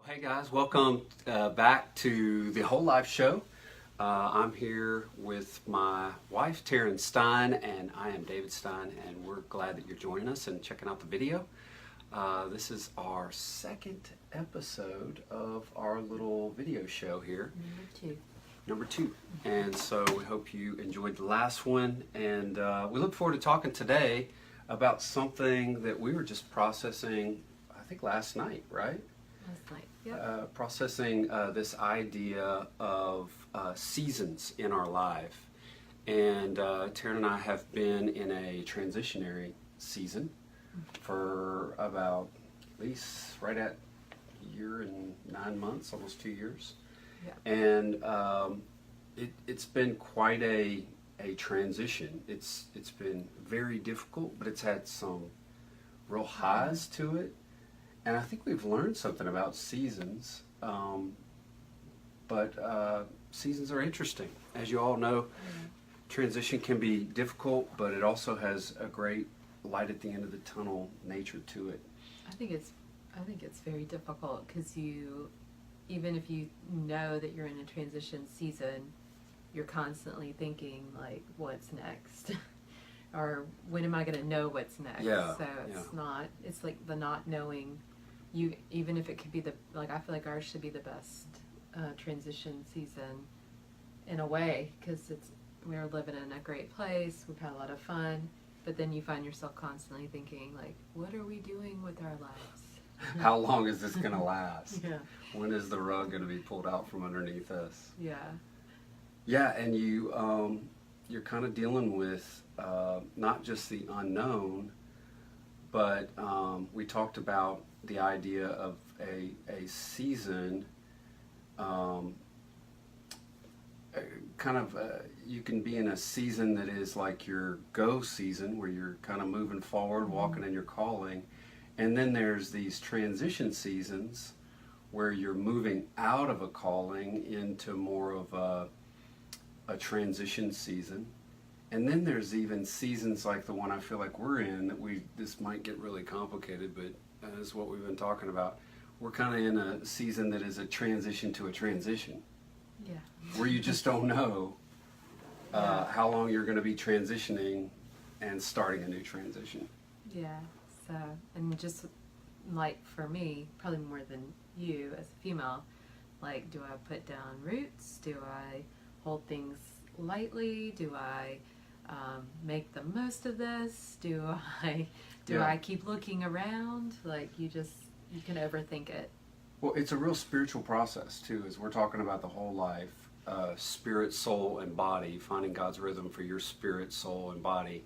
Hey guys, welcome back to the Whole Life Show. I'm here with my wife, Taryn Stein, and I am David Stein, and we're glad that you're joining us and checking out the video. This is our second episode of our little video show here. Number two. And so we hope you enjoyed the last one, and we look forward to talking today about something that we were just processing, I think last night, right? Last night, yep. Processing this idea of seasons in our life. And Taryn and I have been in a transitionary season for about at least right at a year and 9 months, almost 2 years. Yeah. And it's been quite a transition. It's been very difficult, but it's had some real highs to it. And I think we've learned something about seasons, but seasons are interesting. As you all know, transition can be difficult, but it also has a great light at the end of the tunnel nature to it. I think it's very difficult because even if you know that you're in a transition season, you're constantly thinking like, what's next? Or when am I going to know what's next? Yeah, so it's like the not knowing. Even if it could be I feel like ours should be the best transition season in a way, because we're living in a great place, we've had a lot of fun, but then you find yourself constantly thinking like, what are we doing with our lives? How long is this going to last? Yeah. When is the rug going to be pulled out from underneath us? Yeah. Yeah, and you're kind of dealing with not just the unknown, but we talked about the idea of a season, you can be in a season that is like your go season, where you're kind of moving forward, walking in your calling, and then there's these transition seasons where you're moving out of a calling into more of a transition season. And then there's even seasons like the one I feel like we're in, that this might get really complicated, but is what we've been talking about. We're kind of in a season that is a transition to a transition. Yeah. Where you just don't know how long you're going to be transitioning and starting a new transition. Yeah. So, and just like for me, probably more than you as a female, like, do I put down roots? Do I hold things lightly? Do I make the most of this? Do I keep looking around? Like, you can overthink it. Well, it's a real spiritual process too, as we're talking about the whole life, spirit, soul, and body, finding God's rhythm for your spirit, soul, and body.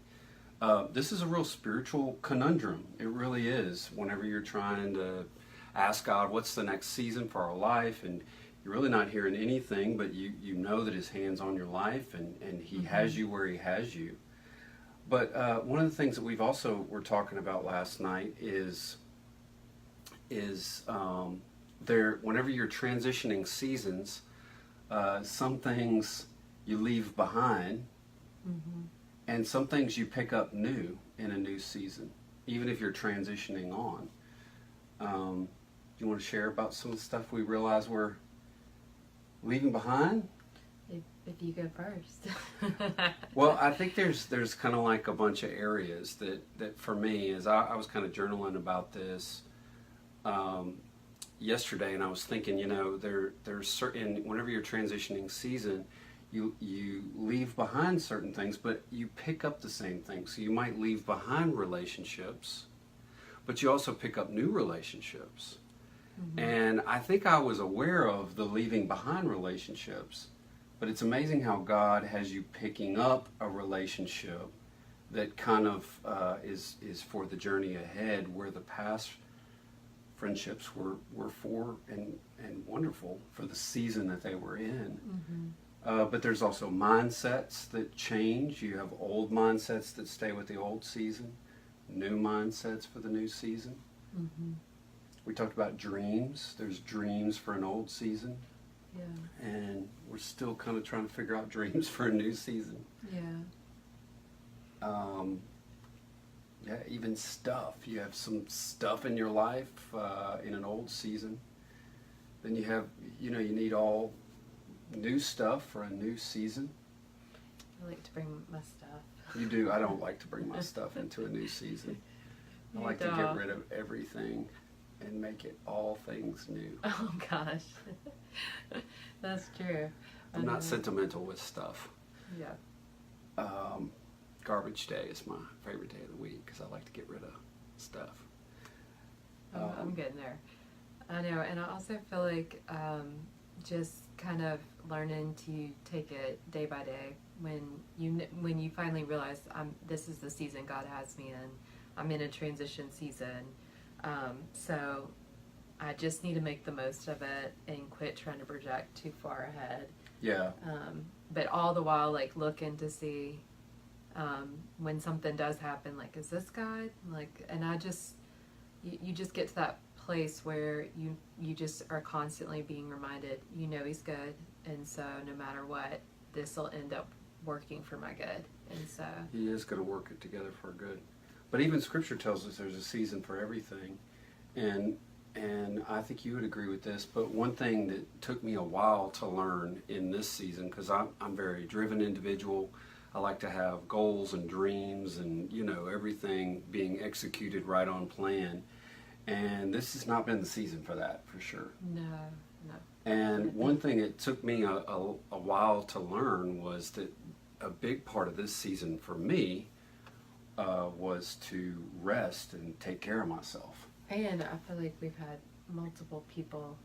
This is a real spiritual conundrum. It really is. Whenever you're trying to ask God, what's the next season for our life, and you're really not hearing anything, but you know that His hand's on your life, and He has you where He has you. But one of the things that we've also were talking about last night is whenever you're transitioning seasons, some things you leave behind, and some things you pick up new in a new season, even if you're transitioning on. Do you want to share about some of the stuff we realize we're leaving behind? If you go first. Well, I think there's kind of like a bunch of areas that for me, as I was kind of journaling about this yesterday, and I was thinking, there's certain, whenever you're transitioning season, you leave behind certain things, but you pick up the same things. So you might leave behind relationships, but you also pick up new relationships. And I think I was aware of the leaving behind relationships, but it's amazing how God has you picking up a relationship that kind of is for the journey ahead, where the past friendships were for and wonderful for the season that they were in. But there's also mindsets that change. You have old mindsets that stay with the old season, new mindsets for the new season. We talked about dreams. There's dreams for an old season. Yeah. And we're still kind of trying to figure out dreams for a new season. Yeah. Yeah, even stuff. You have some stuff in your life in an old season Then you have, you need all new stuff for a new season. I like to bring my stuff. You do. I don't like to bring my stuff into a new season. I like to get rid of everything and make it all things new. Oh gosh, that's true. I'm not sentimental with stuff. Yeah. Garbage day is my favorite day of the week because I like to get rid of stuff. I'm getting there. I know, and I also feel like just kind of learning to take it day by day. When you finally realize this is the season God has me in. I'm in a transition season, so I just need to make the most of it and quit trying to project too far ahead. Yeah. But all the while, like, looking to see when something does happen, like, is this God? Like, and you just get to that place where you just are constantly being reminded, He's good, and so no matter what, this will end up working for my good. And so He is going to work it together for good. But even Scripture tells us there's a season for everything, and I think you would agree with this. But one thing that took me a while to learn in this season, because I'm a very driven individual. I like to have goals and dreams, and everything being executed right on plan. And this has not been the season for that, for sure. no. And one thing it took me a while to learn was that a big part of this season for me was to rest and take care of myself. And I feel like we've had multiple people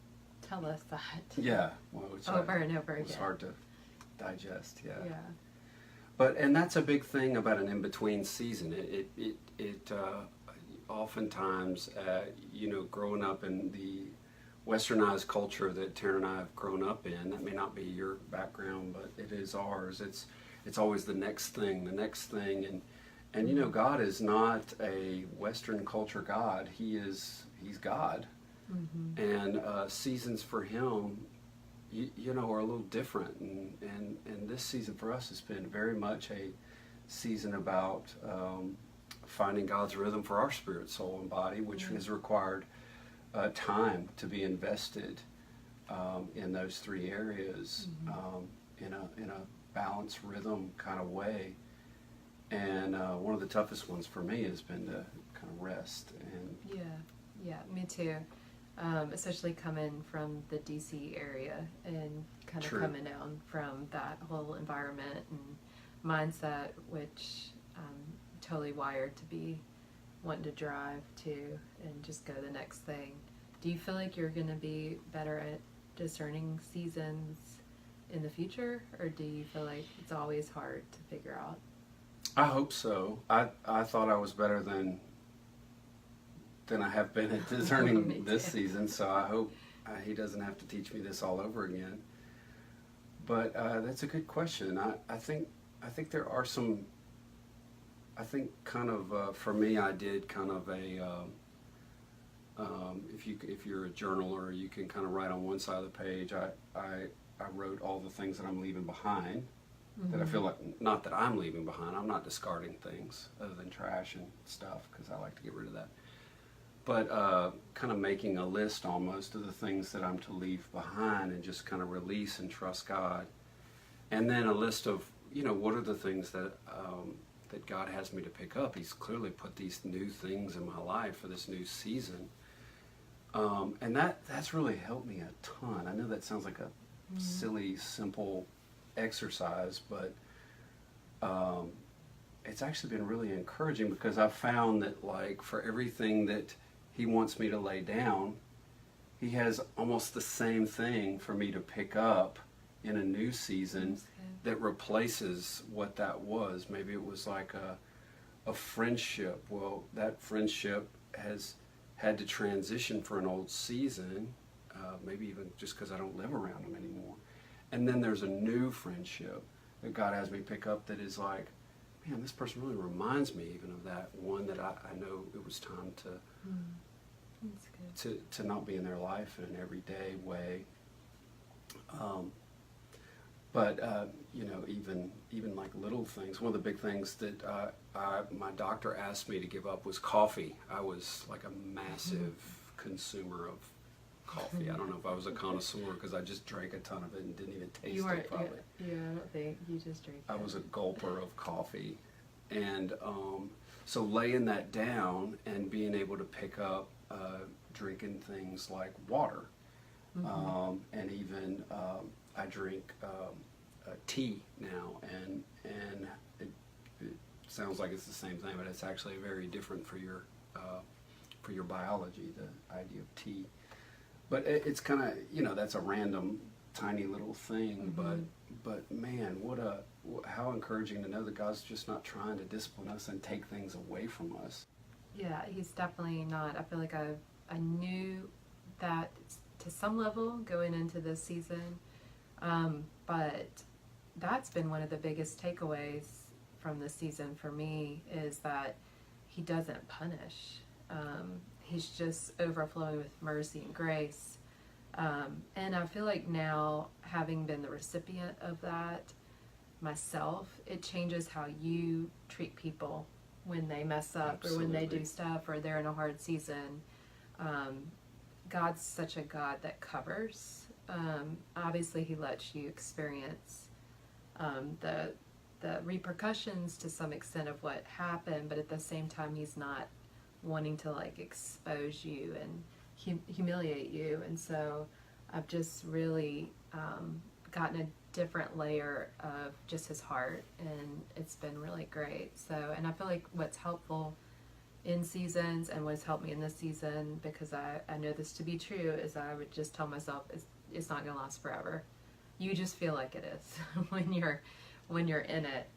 tell us that. Yeah, well, it's over and over again. It's hard to digest. Yeah. Yeah. And that's a big thing about an in-between season. It oftentimes, growing up in the westernized culture that Taryn and I have grown up in, that may not be your background, but it is ours. It's always the next thing, and God is not a Western culture God. He's God, Mm-hmm. and seasons for Him, are a little different. And this season for us has been very much a season about finding God's rhythm for our spirit, soul, and body, which has required time to be invested in those three areas, in a balanced rhythm kind of way. And one of the toughest ones for me has been to kind of rest. And Yeah, me too. Especially coming from the DC area and kind of True. coming down from that whole environment and mindset, which I'm totally wired to be wanting to drive to and just go the next thing. Do you feel like you're going to be better at discerning seasons in the future, or do you feel like it's always hard to figure out? I hope so. I thought I was better than I have been at Me discerning this too. season, so I hope He doesn't have to teach me this all over again. But that's a good question. I think there are some. I think kind of for me, I did kind of a. If you're a journaler, you can kind of write on one side of the page. I wrote all the things that I'm leaving behind. That I feel like, not that I'm leaving behind. I'm not discarding things other than trash and stuff, because I like to get rid of that. But kind of making a list almost of the things that I'm to leave behind and just kind of release and trust God. And then a list of, what are the things that that God has me to pick up. He's clearly put these new things in my life for this new season. And that's really helped me a ton. I know that sounds like a silly, simple exercise, but it's actually been really encouraging, because I've found that, like, for everything that He wants me to lay down, He has almost the same thing for me to pick up in a new season that replaces what that was. Maybe it was like a friendship. Well, that friendship has had to transition for an old season, maybe even just because I don't live around them anymore. And then there's a new friendship that God has me pick up that is like, man, this person really reminds me even of that one that I know it was time to not be in their life in an everyday way. But even like little things. One of the big things that my doctor asked me to give up was coffee. I was like a massive consumer of coffee. I don't know if I was a connoisseur because I just drank a ton of it and didn't even taste You weren't. it probably. Yeah, I don't think you just drink. I was a gulper of coffee. And so laying that down and being able to pick up drinking things like water. And even I drink tea now, and it sounds like it's the same thing, but it's actually very different for your biology, the idea of tea. But it's kind of, you know, that's a random tiny little thing, but man, how encouraging to know that God's just not trying to discipline us and take things away from us. Yeah, he's definitely not. I feel like I knew that to some level going into this season, but that's been one of the biggest takeaways from this season for me, is that he doesn't punish. He's just overflowing with mercy and grace. And I feel like now, having been the recipient of that myself, it changes how you treat people when they mess up or when they do stuff or they're in a hard season. God's such a God that covers. Obviously, he lets you experience the repercussions to some extent of what happened, but at the same time, he's not wanting to like expose you and humiliate you. And so I've just really gotten a different layer of just his heart, and it's been really great. So, and I feel like what's helpful in seasons and what's helped me in this season, because I know this to be true, is I would just tell myself it's not going to last forever. You just feel like it is when you're in it.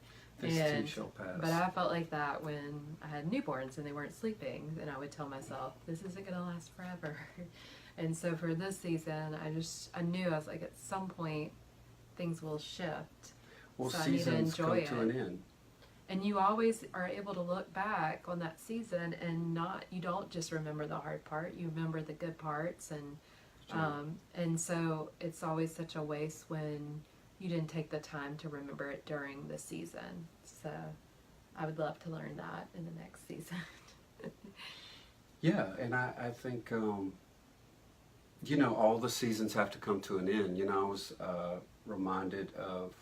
This too shall pass. But I felt like that when I had newborns and they weren't sleeping, and I would tell myself, this isn't going to last forever. And so for this season, I knew, I was like, at some point, things will shift. Well, so seasons come to an end. And you always are able to look back on that season and you don't just remember the hard part, you remember the good parts. And so it's always such a waste when you didn't take the time to remember it during the season. So I would love to learn that in the next season. Yeah, and I think, you know, all the seasons have to come to an end. You know, I was reminded of,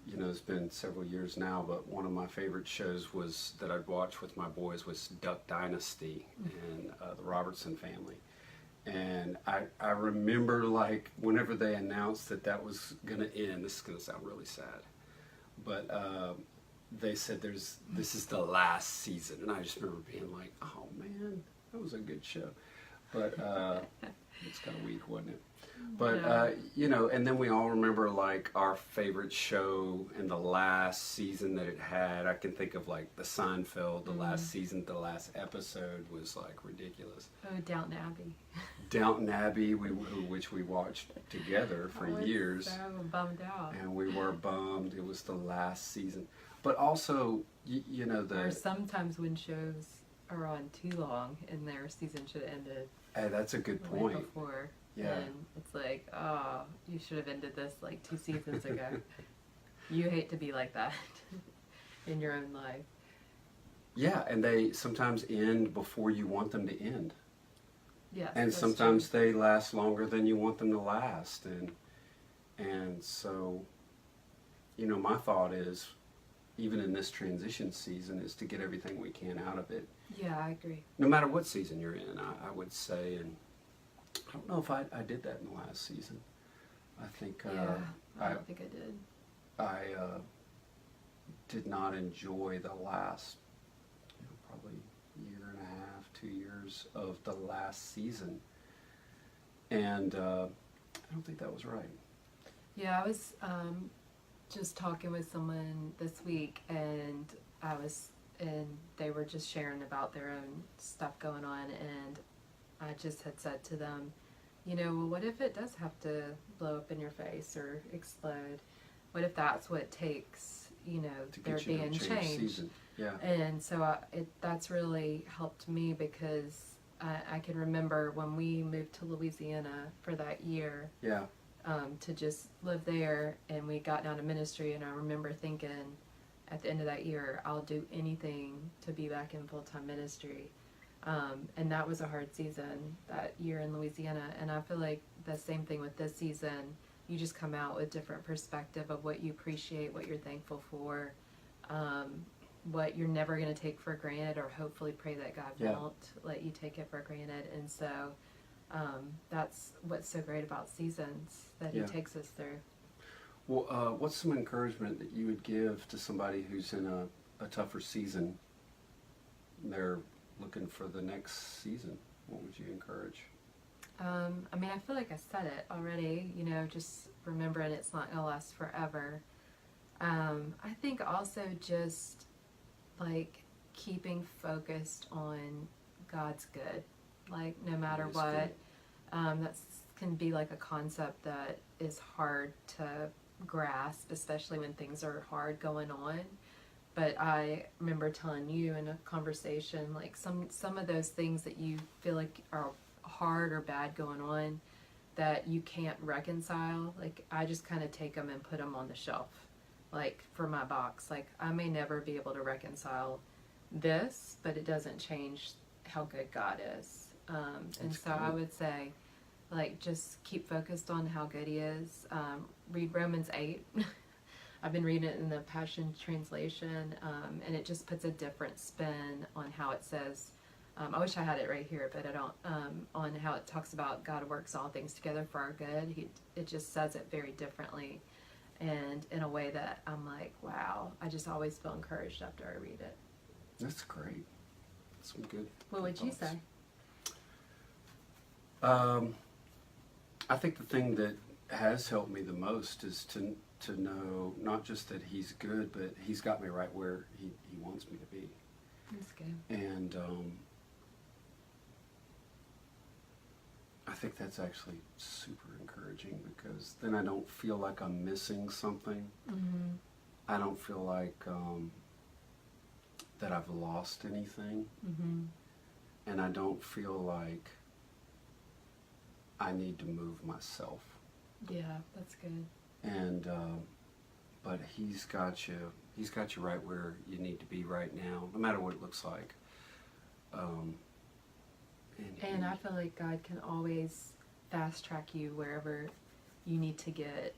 you know, it's been several years now, but one of my favorite shows that I'd watch with my boys was Duck Dynasty and the Robertson family. And I remember, like, whenever they announced that was going to end, this is going to sound really sad, but they said this is the last season. And I just remember being like, oh man, that was a good show. But it's kind of weak, wasn't it? But, you know, and then we all remember, like, our favorite show and the last season that it had. I can think of, like, the Seinfeld, the last season, the last episode was, like, ridiculous. Oh, Downton Abbey. Downton Abbey, which we watched together for years. So bummed out. And we were bummed. It was the last season. But also, you know, or sometimes when shows are on too long and their season should have ended. Hey, that's a good point. Right before. Yeah. And it's like, oh, you should have ended this like 2 seasons ago. You hate to be like that in your own life. Yeah, and they sometimes end before you want them to end. Yes. And sometimes they last longer than you want them to last. And so, you know, my thought is, even in this transition season, is to get everything we can out of it. Yeah, I agree. No matter what season you're in, I would say, and I don't know if I did that in the last season. I think I don't think I did. I did not enjoy the last, you know, probably year and a half, 2 years of the last season, and I don't think that was right. Yeah, I was just talking with someone this week, and they were just sharing about their own stuff going on, and I just had said to them, you know, well, what if it does have to blow up in your face or explode? What if that's what it takes, you know, there being change? Yeah. And so that's really helped me, because I can remember when we moved to Louisiana for that year. Yeah. To just live there, and we got down to ministry, and I remember thinking at the end of that year, I'll do anything to be back in full-time ministry. And that was a hard season that year in Louisiana. And I feel like the same thing with this season. You just come out with different perspective of what you appreciate, what you're thankful for, what you're never going to take for granted, or hopefully pray that God won't let you take it for granted. And so that's what's so great about seasons that He takes us through. Well, what's some encouragement that you would give to somebody who's in a tougher season? They're looking for the next season. What would you encourage? I mean, I feel like I said it already, just remembering it's not going to last forever. I think also just like keeping focused on God's good, like no matter what. That can be like a concept that is hard to grasp, especially when things are hard going on. But I remember telling you in a conversation, like some of those things that you feel like are hard or bad going on that you can't reconcile, like I just kind of take them and put them on the shelf, like for my box. Like I may never be able to reconcile this, but it doesn't change how good God is. And so I would say, like, just keep focused on how good He is. Read Romans 8. I've been reading it in the Passion Translation, and it just puts a different spin on how it says, I wish I had it right here, but I don't, on how it talks about God works all things together for our good. It just says it very differently, and in a way that I'm like, wow, I just always feel encouraged after I read it. That's great. Some good. What would you say? I think the thing that has helped me the most is to know not just that He's good, but He's got me right where He wants me to be. That's good. And I think that's actually super encouraging, because then I don't feel like I'm missing something. Mm-hmm. I don't feel like that I've lost anything. Mm-hmm. And I don't feel like I need to move myself. Yeah, that's good. And but He's got you right where you need to be right now, no matter what it looks like. And I feel like God can always fast track you wherever you need to get,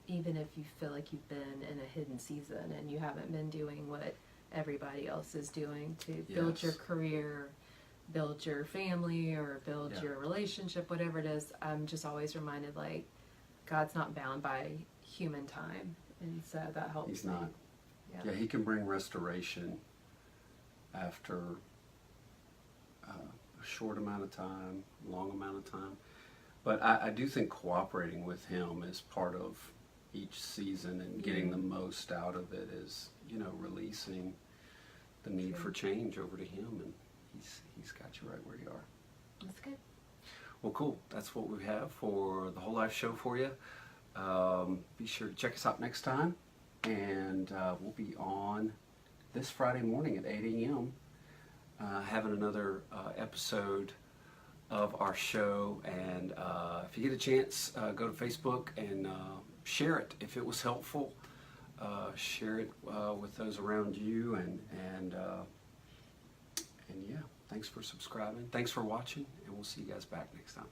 even if you feel like you've been in a hidden season and you haven't been doing what everybody else is doing to build your career, build your family, or build your relationship, whatever it is. I'm just always reminded, like, God's not bound by human time, and so that helps. He's not. Yeah, He can bring restoration after a short amount of time, long amount of time. But I do think cooperating with Him is part of each season, and getting the most out of it is, releasing the need for change over to Him, and He's got you right where you are. That's good. Well, cool. That's what we have for the Whole Life Show for you. Be sure to check us out next time, and we'll be on this Friday morning at 8 a.m. Having another episode of our show. And if you get a chance, go to Facebook and share it if it was helpful. Share it with those around you, and yeah, thanks for subscribing. Thanks for watching, and we'll see you guys back next time.